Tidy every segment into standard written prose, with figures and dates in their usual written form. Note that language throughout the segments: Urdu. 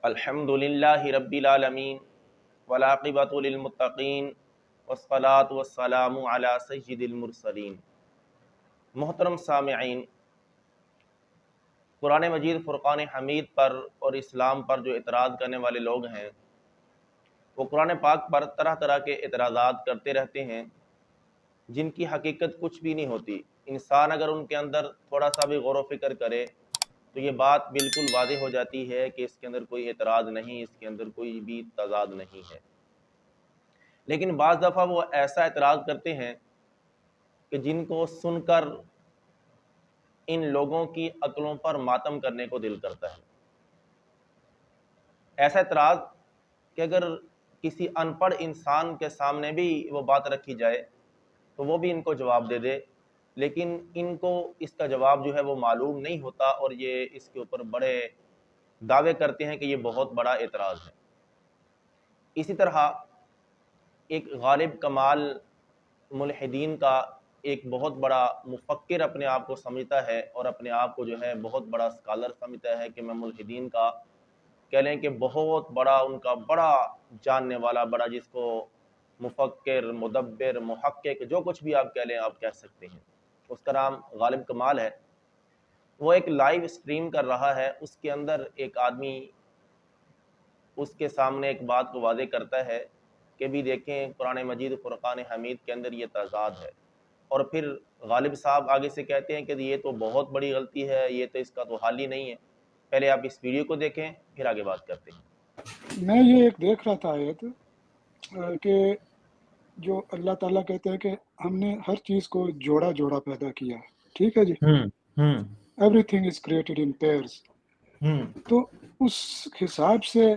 الحمدللہ رب العالمین والعاقبۃ للمتقین والصلاۃ والسلام علی سید المرسلین۔ محترم سامعین، قرآن مجید فرقان حمید پر اور اسلام پر جو اعتراض کرنے والے لوگ ہیں وہ قرآن پاک پر طرح طرح کے اعتراضات کرتے رہتے ہیں جن کی حقیقت کچھ بھی نہیں ہوتی۔ انسان اگر ان کے اندر تھوڑا سا بھی غور و فکر کرے تو یہ بات بالکل واضح ہو جاتی ہے کہ اس کے اندر کوئی اعتراض نہیں، اس کے اندر کوئی بھی تضاد نہیں ہے۔ لیکن بعض دفعہ وہ ایسا اعتراض کرتے ہیں کہ جن کو سن کر ان لوگوں کی عقلوں پر ماتم کرنے کو دل کرتا ہے۔ ایسا اعتراض کہ اگر کسی ان پڑھ انسان کے سامنے بھی وہ بات رکھی جائے تو وہ بھی ان کو جواب دے دے، لیکن ان کو اس کا جواب جو ہے وہ معلوم نہیں ہوتا اور یہ اس کے اوپر بڑے دعوے کرتے ہیں کہ یہ بہت بڑا اعتراض ہے۔ اسی طرح ایک غالب کمال ملحدین کا ایک بہت بڑا مفکر اپنے آپ کو سمجھتا ہے اور اپنے آپ کو جو ہے بہت بڑا اسکالر سمجھتا ہے کہ میں ملحدین کا کہہ لیں کہ بہت بڑا ان کا بڑا جاننے والا، بڑا جس کو مفکر، مدبر، محقق جو کچھ بھی آپ کہہ لیں آپ کہہ سکتے ہیں۔ اس کا نام غالب کمال ہے۔ وہ ایک لائیو اسٹریم کر رہا ہے، اس کے اندر ایک آدمی اس کے سامنے ایک بات کو واضح کرتا ہے کہ بھی دیکھیں قرآن مجید فرقان حمید کے اندر یہ تضاد ہے، اور پھر غالب صاحب آگے سے کہتے ہیں کہ یہ تو بہت بڑی غلطی ہے، یہ تو اس کا تو حل ہی نہیں ہے۔ پہلے آپ اس ویڈیو کو دیکھیں پھر آگے بات کرتے ہیں۔ میں یہ ایک دیکھ رہا تھا آیت کہ جو اللہ تعالیٰ کہتے ہیں کہ ہم نے ہر چیز کو جوڑا جوڑا پیدا کیا ہے، ٹھیک ہے جی، everything is created in pairs. تو اس حساب سے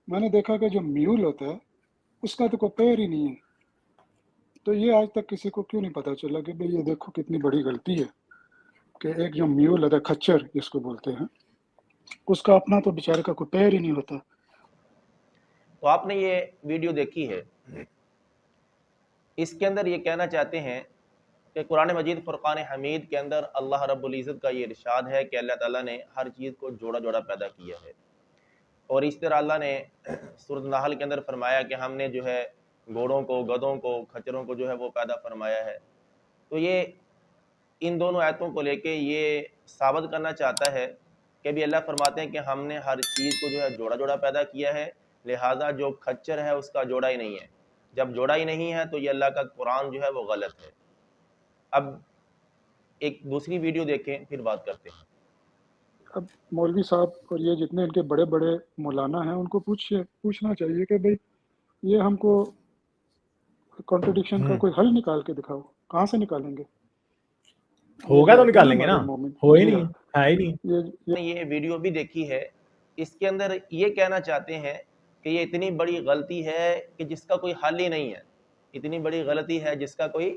میں نے دیکھا کہ جو میول ہوتا ہے اس کا تو کوئی پیر ہی نہیں ہے۔ تو یہ آج تک کسی کو کیوں نہیں پتا چلا کہ بھئی یہ دیکھو کتنی بڑی غلطی ہے کہ ایک جو میول ہوتا ہے، کھچر جس کو بولتے ہیں، اس کا اپنا تو بیچارے کا کوئی پیر ہی نہیں ہوتا۔ تو آپ نے یہ ویڈیو دیکھی ہے، اس کے اندر یہ کہنا چاہتے ہیں کہ قرآن مجید فرقان حمید کے اندر اللہ رب العزت کا یہ ارشاد ہے کہ اللہ تعالیٰ نے ہر چیز کو جوڑا جوڑا پیدا کیا ہے، اور اس طرح اللہ نے سورۃ النحل کے اندر فرمایا کہ ہم نے جو ہے گھوڑوں کو، گدھوں کو، کھچروں کو جو ہے وہ پیدا فرمایا ہے۔ تو یہ ان دونوں آیتوں کو لے کے یہ ثابت کرنا چاہتا ہے کہ بھی اللہ فرماتے ہیں کہ ہم نے ہر چیز کو جو ہے جوڑا جوڑا پیدا کیا ہے، لہٰذا جو کھچر ہے اس کا جوڑا ہی نہیں ہے۔ جب جوڑا ہی نہیں ہے تو یہ اللہ کا قرآن جو ہے وہ غلط ہے۔ اب ایک دوسری ویڈیو دیکھیں پھر بات کرتے ہیں۔ اب مولوی صاحب اور یہ جتنے ان کے بڑے بڑے مولانا ہیں ان کو پوچھنا چاہیے کہ بھئی یہ ہم کو کانٹرڈکشن کا کوئی حل نکال کے دکھاؤ، کہاں سے نکالیں گے؟ ہوگا تو نکالیں گے نا، ہو ہی جی نہیں ہے ہی نہیں۔ یہ ویڈیو بھی دیکھی ہے، اس کے اندر یہ کہنا چاہتے ہیں کہ یہ اتنی بڑی غلطی ہے کہ جس کا کوئی حل ہی نہیں ہے، اتنی بڑی غلطی ہے جس کا کوئی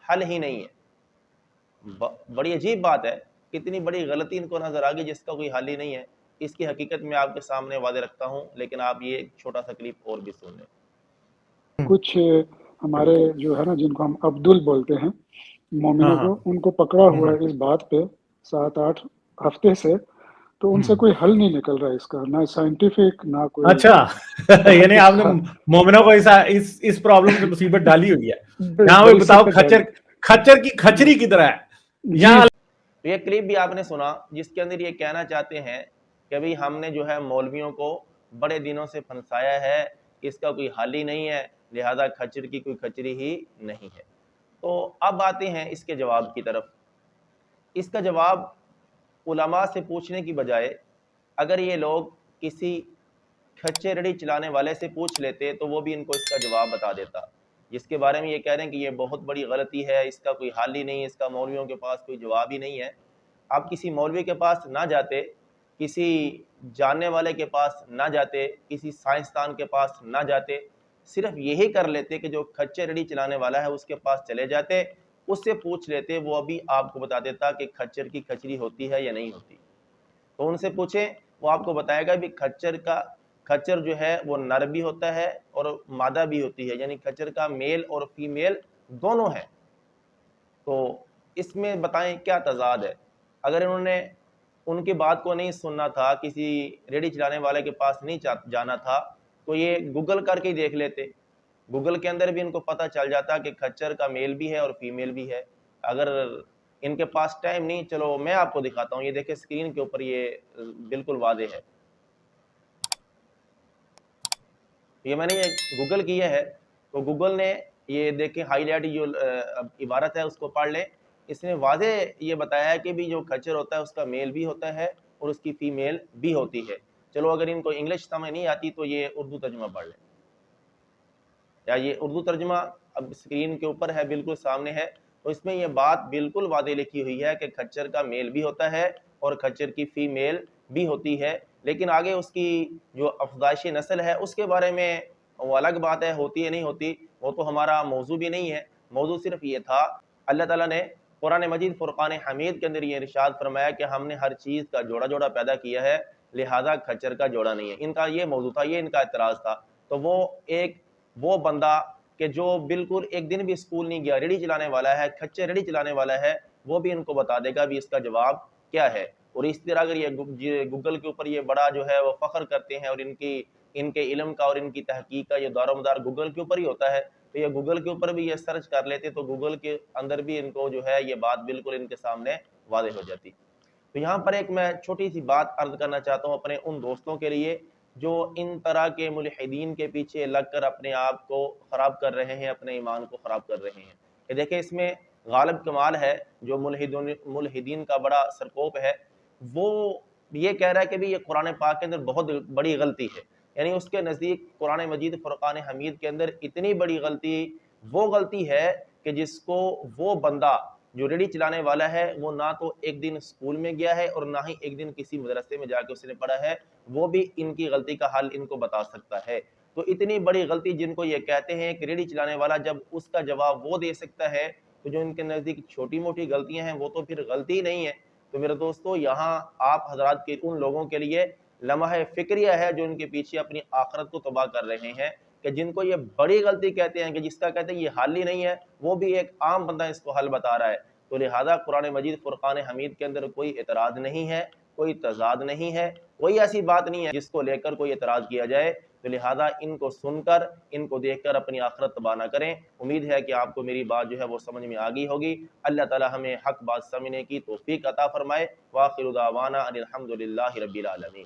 حل ہی نہیں ہے۔ بڑی عجیب بات ہے کہ اتنی بڑی غلطی ان کو نظر آ گئی جس کا کوئی حل ہی نہیں ہے۔ اس کی حقیقت میں آپ کے سامنے واضح رکھتا ہوں، لیکن آپ یہ ایک چھوٹا سا کلپ اور بھی سن لیں۔ کچھ ہمارے جو ہے نا جن کو ہم عبدل بولتے ہیں مومنوں کو، ان کو پکڑا ہوا ہے اس بات پہ 7-8 ہفتے سے، تو ان سے کوئی حل نہیں نکل رہا ہے اس کا، نہ سائنٹیفک نہ کوئی۔ اچھا یعنی آپ نے مومنوں کو اس پرابلم سے مصیبت ڈالی ہوئی ہے۔ یہاں وہ بتاؤ کھچر کی کھچری کی طرح ہے۔ یہ کلپ بھی آپ نے سنا جس کے اندر یہ کہنا چاہتے ہیں کہ بھئی ہم نے جو ہے مولویوں کو بڑے دنوں سے پھنسایا ہے، اس کا کوئی حل ہی نہیں ہے، لہذا کھچر کی کوئی کھچری ہی نہیں ہے۔ تو اب آتے ہیں اس کے جواب کی طرف۔ اس کا جواب علماء سے پوچھنے کی بجائے اگر یہ لوگ کسی کھچے رڑی چلانے والے سے پوچھ لیتے تو وہ بھی ان کو اس کا جواب بتا دیتا، جس کے بارے میں یہ کہہ رہے ہیں کہ یہ بہت بڑی غلطی ہے، اس کا کوئی حل ہی نہیں، اس کا مولویوں کے پاس کوئی جواب ہی نہیں ہے۔ آپ کسی مولوی کے پاس نہ جاتے، کسی جاننے والے کے پاس نہ جاتے، کسی سائنسدان کے پاس نہ جاتے، صرف یہی کر لیتے کہ جو کھچے رڑی چلانے والا ہے اس کے پاس چلے جاتے، اس سے پوچھ لیتے، وہ ابھی آپ کو بتا دیتا کہ کھچر کی کھچری ہوتی ہے یا نہیں ہوتی۔ تو ان سے پوچھیں، وہ آپ کو بتائے گا بھی کھچر جو ہے وہ نر بھی ہوتا ہے اور مادہ بھی ہوتی ہے، یعنی کھچر کا میل اور فیمیل دونوں ہیں۔ تو اس میں بتائیں کیا تضاد ہے؟ اگر انہوں نے ان کی بات کو نہیں سننا تھا، کسی ریڈی چلانے والے کے پاس نہیں جانا تھا، تو یہ گوگل کر کے ہی دیکھ لیتے. گوگل کے اندر بھی ان کو پتہ چل جاتا کہ کھچر کا میل بھی ہے اور فیمیل بھی ہے. اگر ان کے پاس ٹائم نہیں، چلو میں آپ کو دکھاتا ہوں. یہ دیکھیں اسکرین کے اوپر یہ بالکل واضح ہے. یہ میں نے یہ گوگل کیا ہے، تو گوگل نے یہ دیکھیں ہائی لائٹ جو عبارت ہے اس کو پڑھ لیں. اس نے واضح یہ بتایا ہے کہ بھی جو کھچر ہوتا ہے اس کا میل بھی ہوتا ہے اور اس کی فیمیل بھی ہوتی ہے. چلو اگر ان کو انگلش سمجھ نہیں آتی تو یہ اردو ترجمہ پڑھ لیں. یا یہ اردو ترجمہ اب اسکرین کے اوپر ہے، بالکل سامنے ہے. تو اس میں یہ بات بالکل واضح لکھی ہوئی ہے کہ کھچر کا میل بھی ہوتا ہے اور کھچر کی فیمیل بھی ہوتی ہے. لیکن آگے اس کی جو افزائشی نسل ہے اس کے بارے میں وہ الگ بات ہے، ہوتی ہے نہیں ہوتی، وہ تو ہمارا موضوع بھی نہیں ہے. موضوع صرف یہ تھا، اللہ تعالیٰ نے قرآن مجید فرقان حمید کے اندر یہ ارشاد فرمایا کہ ہم نے ہر چیز کا جوڑا جوڑا پیدا کیا ہے، لہذا کھچر کا جوڑا نہیں ہے. ان کا یہ موضوع تھا، یہ ان کا اعتراض تھا. تو وہ بندہ کہ جو بالکل ایک دن بھی اسکول نہیں گیا، ریڑھی چلانے والا ہے، کھچر ریڑھی چلانے والا ہے، وہ بھی ان کو بتا دے گا بھی اس کا جواب کیا ہے. اور اس طرح اگر یہ گوگل کے اوپر یہ بڑا جو ہے وہ فخر کرتے ہیں اور ان کے علم کا اور ان کی تحقیق کا یہ دار و مدار گوگل کے اوپر ہی ہوتا ہے، تو یہ گوگل کے اوپر بھی یہ سرچ کر لیتے تو گوگل کے اندر بھی ان کو جو ہے یہ بات بالکل ان کے سامنے واضح ہو جاتی. تو یہاں پر ایک میں چھوٹی سی بات عرض کرنا چاہتا ہوں اپنے ان دوستوں کے لیے جو ان طرح کے ملحدین کے پیچھے لگ کر اپنے آپ کو خراب کر رہے ہیں، اپنے ایمان کو خراب کر رہے ہیں. کہ دیکھیں اس میں غالب کمال ہے جو ملحدین کا بڑا سرکوپ ہے، وہ یہ کہہ رہا ہے کہ بھی یہ قرآن پاک کے اندر بہت بڑی غلطی ہے. یعنی اس کے نزدیک قرآن مجید فرقان حمید کے اندر اتنی بڑی غلطی وہ غلطی ہے کہ جس کو وہ بندہ جو ریڑھی چلانے والا ہے وہ نہ تو ایک دن اسکول میں گیا ہے اور نہ ہی ایک دن کسی مدرسے میں جا کے اس نے پڑھا ہے، وہ بھی ان کی غلطی کا حل ان کو بتا سکتا ہے. تو اتنی بڑی غلطی جن کو یہ کہتے ہیں کہ ریڑھی چلانے والا جب اس کا جواب وہ دے سکتا ہے، تو جو ان کے نزدیک چھوٹی موٹی غلطیاں ہیں وہ تو پھر غلطی نہیں ہے. تو میرے دوستو، یہاں آپ حضرات کے ان لوگوں کے لیے لمحہ فکریہ ہے جو ان کے پیچھے اپنی آخرت کو تباہ کر رہے ہیں، کہ جن کو یہ بڑی غلطی کہتے ہیں کہ جس کا کہتے ہیں یہ حل ہی نہیں ہے، وہ بھی ایک عام بندہ اس کو حل بتا رہا ہے. تو لہذا قرآن مجید فرقان حمید کے اندر کوئی اعتراض نہیں ہے، کوئی تضاد نہیں ہے، کوئی ایسی بات نہیں ہے جس کو لے کر کوئی اعتراض کیا جائے. تو لہذا ان کو سن کر، ان کو دیکھ کر اپنی آخرت تباہ نہ کریں. امید ہے کہ آپ کو میری بات جو ہے وہ سمجھ میں آ گئی ہوگی. اللہ تعالی ہمیں حق بات سمجھنے کی توفیق عطا فرمائے. وآخر دعوانا ان الحمد للہ رب العالمین.